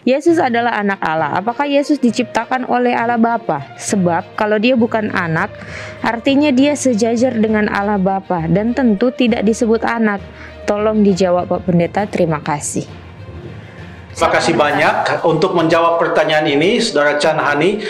Yesus adalah anak Allah. Apakah Yesus diciptakan oleh Allah Bapa? Sebab kalau dia bukan anak, artinya dia sejajar dengan Allah Bapa dan tentu tidak disebut anak. Tolong dijawab Pak Pendeta, terima kasih. Terima kasih banyak untuk menjawab pertanyaan ini, Saudara Chan Hani.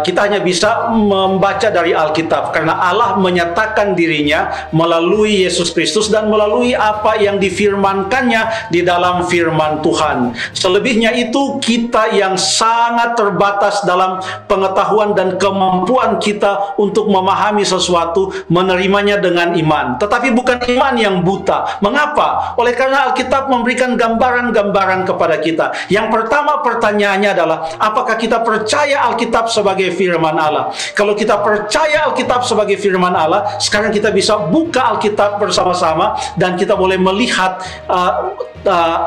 Kita hanya bisa membaca dari Alkitab karena Allah menyatakan dirinya melalui Yesus Kristus dan melalui apa yang difirmankannya di dalam firman Tuhan. Selebihnya itu kita yang sangat terbatas dalam pengetahuan dan kemampuan kita untuk memahami sesuatu, menerimanya dengan iman. Tetapi bukan iman yang buta. Mengapa? Oleh karena Alkitab memberikan gambaran-gambaran kepada kita. Yang pertama pertanyaannya adalah, apakah kita percaya Alkitab sebagai firman Allah? Kalau kita percaya Alkitab sebagai firman Allah, sekarang kita bisa buka Alkitab bersama-sama dan kita boleh melihat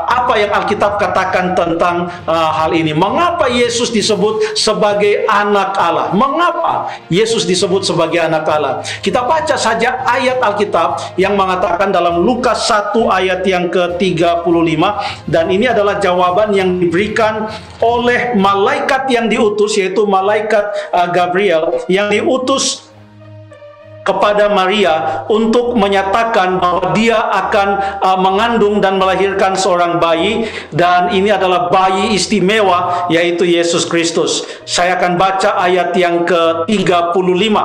apa yang Alkitab katakan tentang hal ini. Mengapa Yesus disebut sebagai anak Allah? Mengapa Yesus disebut sebagai anak Allah? Kita baca saja ayat Alkitab yang mengatakan dalam Lukas 1 ayat yang ke-35, dan ini adalah jawaban yang diberikan oleh malaikat yang diutus, yaitu malaikat Gabriel yang diutus kepada Maria untuk menyatakan bahwa dia akan mengandung dan melahirkan seorang bayi, dan ini adalah bayi istimewa, yaitu Yesus Kristus. Saya akan baca ayat yang ke-35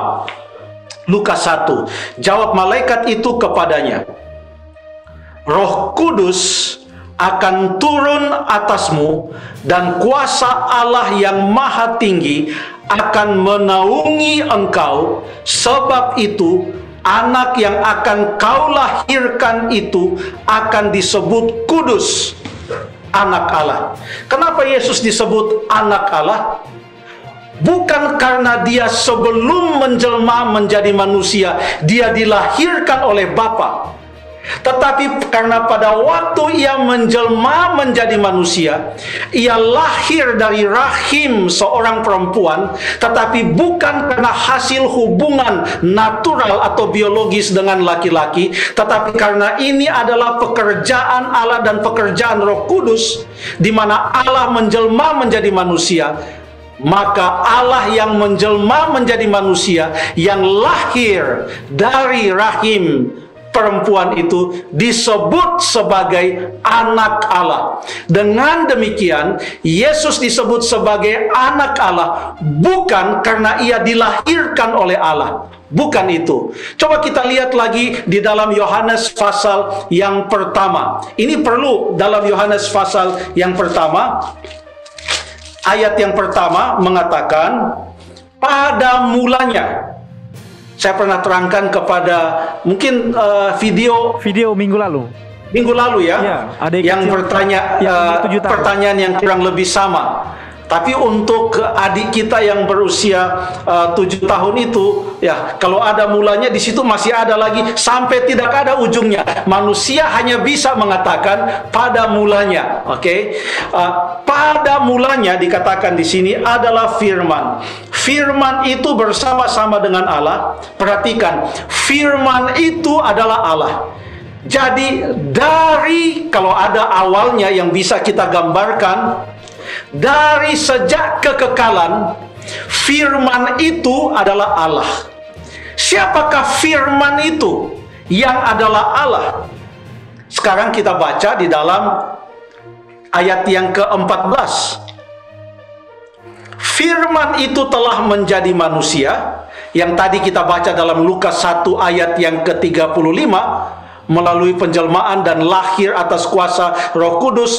Lukas 1. Jawab malaikat itu kepadanya, Roh Kudus akan turun atasmu dan kuasa Allah yang Maha Tinggi akan menaungi engkau. Sebab itu anak yang akan kau lahirkan itu akan disebut kudus, anak Allah. Kenapa Yesus disebut anak Allah? Bukan karena dia sebelum menjelma menjadi manusia dia dilahirkan oleh Bapa, tetapi karena pada waktu ia menjelma menjadi manusia, ia lahir dari rahim seorang perempuan, tetapi bukan karena hasil hubungan natural atau biologis dengan laki-laki, tetapi karena ini adalah pekerjaan Allah dan pekerjaan Roh Kudus, di mana Allah menjelma menjadi manusia. Maka Allah yang menjelma menjadi manusia, yang lahir dari rahim perempuan itu disebut sebagai anak Allah. Dengan demikian, Yesus disebut sebagai anak Allah bukan karena ia dilahirkan oleh Allah. Bukan itu. Coba kita lihat lagi di dalam Yohanes pasal yang pertama. Ini perlu dalam Yohanes pasal yang pertama. Ayat yang pertama mengatakan, pada mulanya. Saya pernah terangkan kepada mungkin video minggu lalu. Minggu lalu ya, yang bertanya pertanyaan yang kurang lebih sama. Tapi untuk adik kita yang berusia 7 tahun itu, ya kalau ada mulanya di situ masih ada lagi sampai tidak ada ujungnya. Manusia hanya bisa mengatakan pada mulanya, oke? Pada mulanya dikatakan di sini adalah firman. Firman itu bersama-sama dengan Allah. Perhatikan, firman itu adalah Allah. Jadi dari, kalau ada awalnya yang bisa kita gambarkan, dari sejak kekekalan, firman itu adalah Allah. Siapakah firman itu yang adalah Allah? Sekarang kita baca di dalam ayat yang ke-14. Firman itu telah menjadi manusia, yang tadi kita baca dalam Lukas 1 ayat yang ke-35, melalui penjelmaan dan lahir atas kuasa Roh Kudus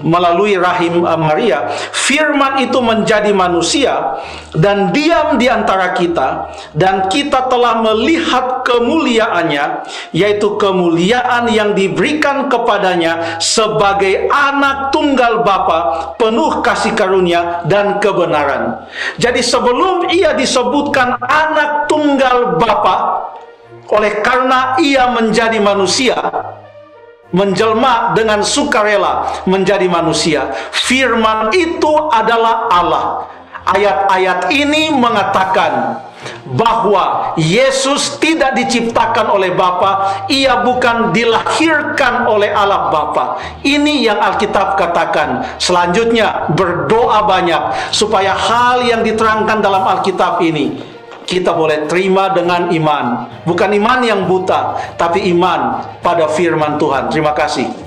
melalui rahim Maria. Firman itu menjadi manusia dan diam di antara kita, dan kita telah melihat kemuliaannya, yaitu kemuliaan yang diberikan kepadanya sebagai anak tunggal Bapa, penuh kasih karunia dan kebenaran. Jadi sebelum ia disebutkan anak tunggal Bapa, oleh karena ia menjadi manusia, menjelma dengan sukarela menjadi manusia, firman itu adalah Allah. Ayat-ayat ini mengatakan bahwa Yesus tidak diciptakan oleh Bapa, ia bukan dilahirkan oleh Allah Bapa. Ini yang Alkitab katakan. Selanjutnya, berdoa banyak supaya hal yang diterangkan dalam Alkitab ini kita boleh terima dengan iman. Bukan iman yang buta, tapi iman pada firman Tuhan. Terima kasih.